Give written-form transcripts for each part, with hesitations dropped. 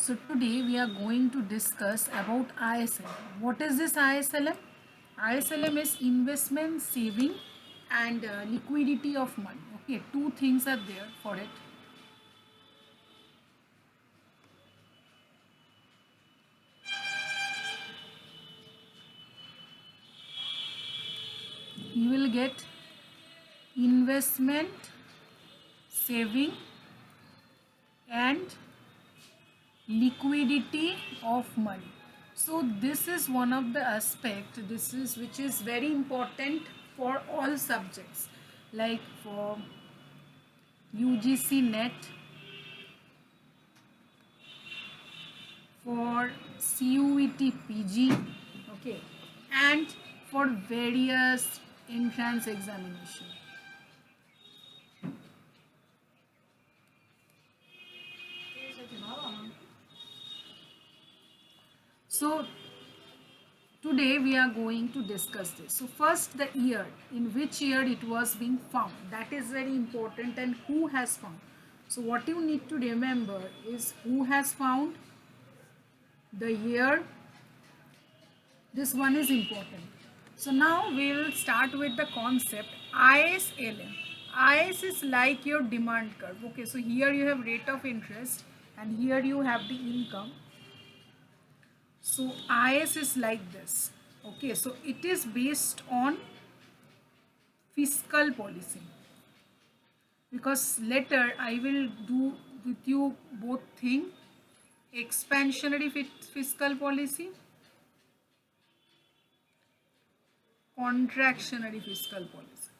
So today we are going to discuss about ISLM. What is this ISLM? ISLM is investment, saving and liquidity of money. Okay, two things are there for it. You will get investment, saving and liquidity of money. So this is one of the aspect which is very important for all subjects, like for UGC NET, for CUET PG, okay, and for various entrance examination. So today we are going to discuss this. So first, the year, in which year it was being found, that is very important, and who has found. So what you need to remember is who has found, the year. This one is important. So now we will start with the concept ISLM. IS is like your demand curve. Okay, so here you have rate of interest and here you have the income. So IS is like this. Okay, so it is based on fiscal policy, because later I will do with you both thing, expansionary fiscal policy, contractionary fiscal policy.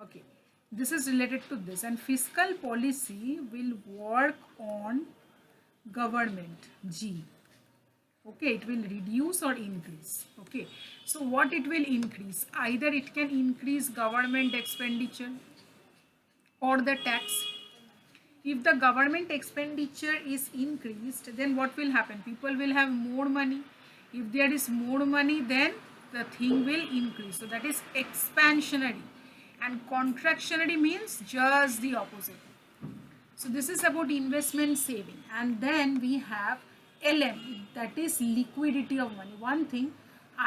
Okay, this is related to this, and fiscal policy will work on government G. Okay, it will reduce or increase. Okay, so what it will increase, either it can increase government expenditure or the tax. If the government expenditure is increased, then what will happen? People will have more money. If there is more money, then the thing will increase. So that is expansionary, and contractionary means just the opposite. So this is about investment, saving, and then we have LM, that is liquidity of money. One thing,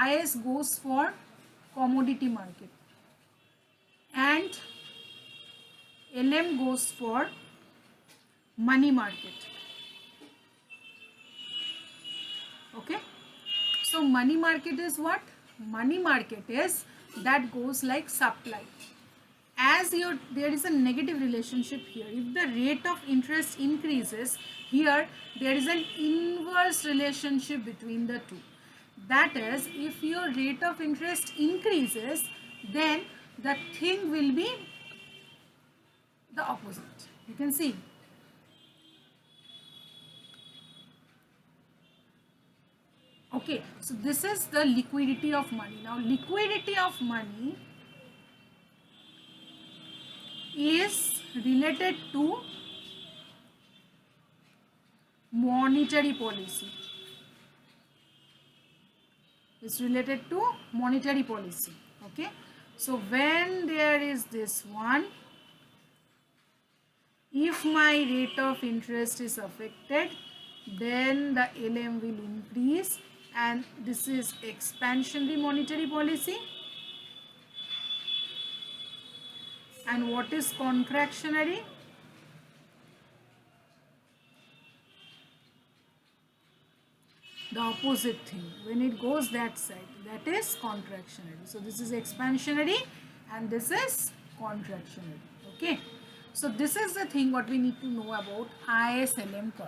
IS goes for commodity market and LM goes for money market. Okay, so money market is what? Money market is that goes like supply. As there is a negative relationship here. If the rate of interest increases, here there is an inverse relationship between the two. That is, if your rate of interest increases, then the thing will be the opposite. You can see. Okay, so this is the liquidity of money. Now liquidity of money is related to monetary policy. It's related to monetary policy. Okay, so when there is this one, if my rate of interest is affected, then the LM will increase, and this is expansionary monetary policy. And what is contractionary? The opposite thing. When it goes that side, that is contractionary. So this is expansionary and this is contractionary. Okay. So this is the thing what we need to know about ISLM curve.